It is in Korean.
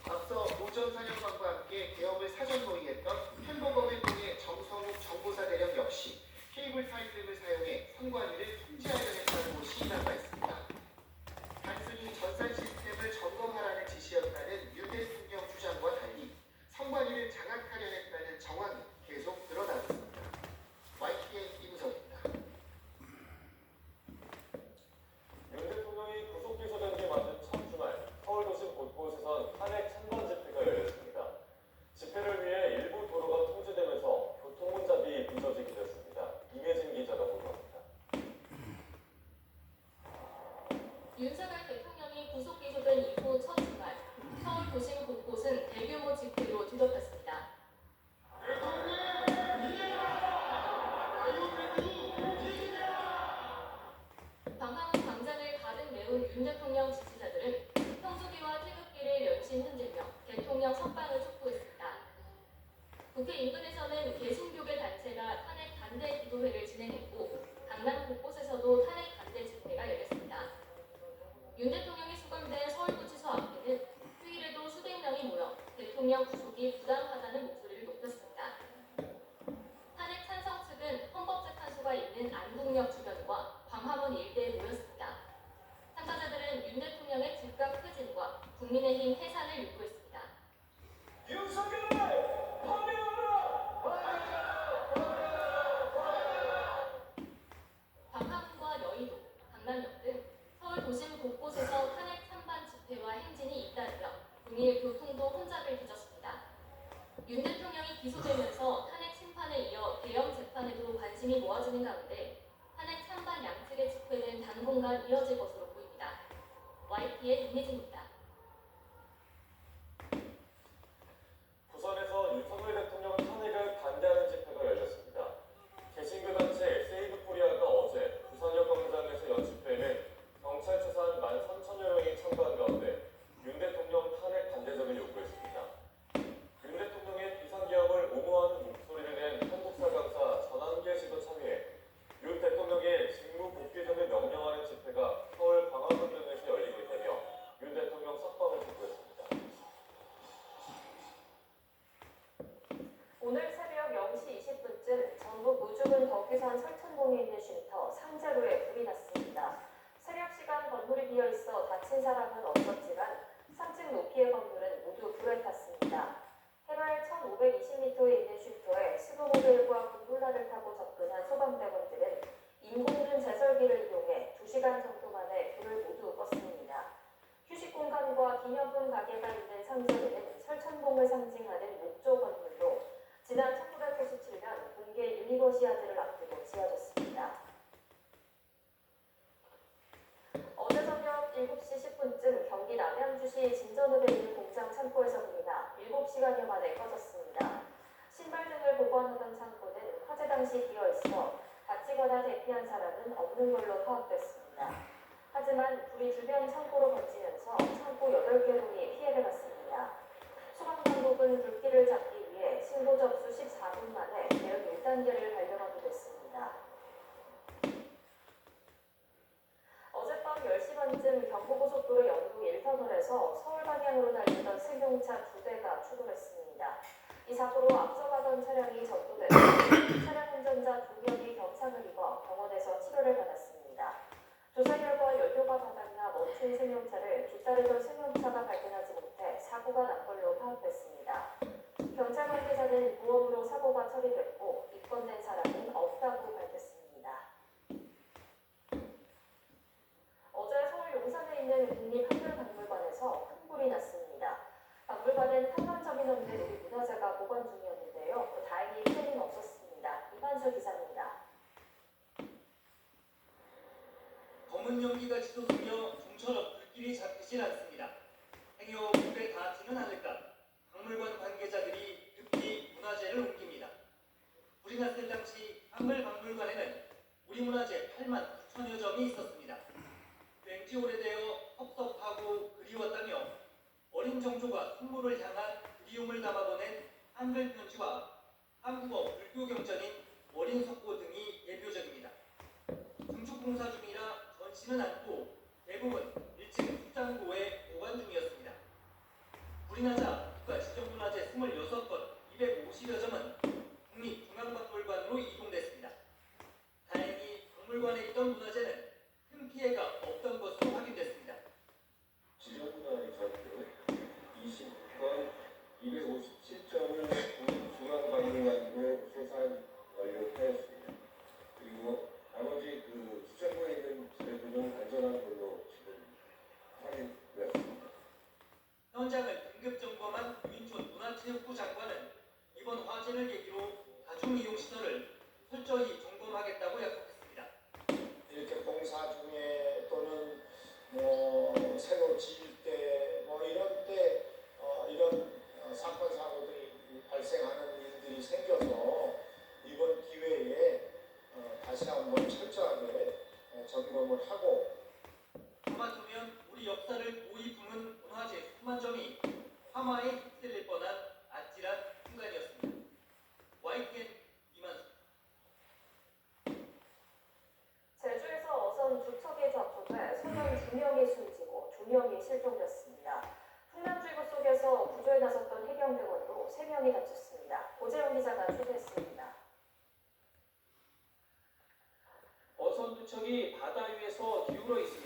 앞서 노전 사령관과 함께 개업을 사전 논의했던 편법업을 통해 정성욱 정보사 대령 역시 케이블 타이 등을 사용해 선관위를 통제하려 했다고 시인한 바 있습니다. 단순히 전산 시스템을 점검하라는 지시였다는 윤 대통령 주장과 달리 선관위를 장악하려 했다는 정황이 계속 드러나고 있습니다. YTN 이무석입니다. 윤 대통령이 구속 기소된 지 맞은 첫 주말, 서울 도심 곳곳에선 탄핵 찬반 집회가 열렸습니다. 집회를 위해 일부 도로가 통제되면서 교통 혼잡이 빚어지기도 했습니다. 임혜진 기자가 보도합니다. 윤석열 대통령이 구속 기소된 이후 첫 주말, 서울 도심 곳곳은 대규모 집회로 뒤덮였습니다. 광화문 광장을 가득 메운 윤 대통령 지지자들은 성수기와 태극기를 연신 흔들며 대통령 석방을 촉구했습니다. 국회 인근에서는 개신교계 단체가 탄핵 반대 기도회를 진행했고 강남 곳곳에서도 탄핵 반대 집회가 열렸습니다. 윤 대통령이 수감된 서울구치소 앞에는 휴일에도 수백 명이 모여 대통령 구속이 부당하다는 목소리를 높였습니다. 탄핵 찬성 측은 헌법재판소가 있는 안국역 주변과 광화문 일대에 모였습니다. 참가자들은 윤 대통령의 즉각 퇴진과 국민의힘 해산을 요구했습니다. 윤석열 파면하라! 광화문과 여의도, 강남역 등 서울 도심 곳곳에서 탄핵 찬반 집회와 행진이 잇따르며 동일 교통도 혼잡을 빚었습니다. 윤 대통령이 기소되면서 탄핵 심판에 이어 대형 재판에도 관심이 모아지는 가운데 탄핵 찬반 양측의 집회는 당분간 이어질 것으로 보입니다. YT의 임혜진입니다. 부산에서 윤석열 대통령 탄핵을 반대하는 집회가 열렸습니다. 개신교 단체 세이브 코리아가 어제 부산역 광장에서 연 집회에는 경찰 최소한 13,000여 명이 참가한 가운데 윤 대통령 탄핵 반대점을 요구했습니다. 윤 대통령의 비상계엄을 옹호하는 목소리를 낸 한국사 강사 전한계 씨도 참여해 윤 대통령의 직무 복귀전을 명령하는 집회가 서울 광화문 등에서 열리고 있다며 윤 대통령 석방을 촉구했습니다. 오늘 새벽 0시 20분쯤 전북 우주군 덕유산 설천봉에 있는 쉼터 상자로에 불이 났습니다. 새벽 시간 건물이 비어있어 다친 사람은 없었지만 3층 높이의 건물은 모두 불에 탔습니다. 해발 1,520m에 있는 쉼터에 스노모델과 굴롤라를 타고 접근한 소방대원들은 인공눈 제설기를 이용해 2시간 정도 만에 불을 모두 껐습니다. 휴식 공간과 기념품 가게가 있는 상자로는 설천봉을 상징하는 목조 건물로 지난 1997년 공개 유니버시아드를 앞두고 지어졌습니다. 어제 저녁 7시 10분쯤 경기 남양주시 진전읍에 있는 공장 창고에서 불이 나 7시간여 만에 꺼졌습니다. 신발 등을 보관하던 창고는 화재 당시 비어있어 다치거나 대피한 사람은 없는 걸로 파악됐습니다. 하지만 불이 주변 창고로 번지면서 창고 8개 동이 피해를 봤습니다. 소방당국은 불길을 잡기 위해 신고 접수 14분 만에 대응 1단계를 발령하게 됐습니다. 어젯밤 10시 반쯤 경부고속도로 영구 1터널에서 서울 방향으로 달리던 승용차 2대가 추돌했습니다. 이 사고로 앞서가던 차량이 전도되고 차량 운전자 2명이 경상을 입어 병원에서 치료를 받았습니다. 조사 결과 연료가 바닥나 멈춘 승용차를 뒤따르던 승용차가 발견하지 못해 사고가 난 걸로 파악됐습니다. 경찰 관계자는 보험으로 사고가 처리됐고 입건된 사람은 없다고 밝혔습니다. 어제 서울 용산에 있는 국립한글박물관에서 큰 불이 났습니다. 박물관엔 탐방점이 없는 우리 문화재가 보관 중이었는데요. 다행히 피해는 없었습니다. 이만수 기자입니다. 검은 연기가 치솟으며 좀처럼 불길이 잡히질 않습니다. 행여 불에 닿지는 않을까 박물관 관계자들이 급히 문화재를 옮깁니다. 불이 났을 당시 한글박물관에는 우리 문화재 8만 9천여 점이 있었습니다. 왠지 오래되어 섭섭하고 그리웠다며 어린 정조가 숙모를 향한 그리움을 담아보낸 한글 편지와 한국어 불교 경전인 어린 석고 등이 대표적입니다. 증축공사 중이라 전시는 않고 대부분 1층 수장고에 보관 중이었습니다. 불이 나자 국가지정문화재 26건 250여 점은 국립중앙박물관으로 이동됐습니다. 다행히 박물관에 있던 문화재는 큰 피해가 없던 것으로 확인됐습니다. 지정문화의 전표 20건 257점을 국립중앙박물관으로 소산 완료하였습니다. 그리고 나머지 수정고에 있는 자료들은 안전한 걸로 지금 확인되었습니다. 현장을 긴급 점검한 유인촌 문화체육부 장관은 이번 화재를 계기로 다중이용시설을 철저히 점검하겠다고 약속했습니다. 이렇게 공사 중에 또는 새로 지을 때 이런 때 이런 사건 사고들이 발생하는 일들이 생겨서 이번 기회에 다시 한번 철저하게 점검을 하고 하마터면 우리 역사를 고이 품은 문화재 수만 점이 화마에 휩쓸릴 뻔한 아찔한 순간이었습니다. YTN 이만수. 제주에서 어선 두 척이 접촉해 소년 2명이 숨지고 2명이 실종됐습니다. 풍랑주의보 속에서 구조에 나섰던 해경대원으로 3명이 다쳤습니다. 고재용 기자가 취재했습니다. 어선 두 척이 바다 위에서 기울어 있습니다.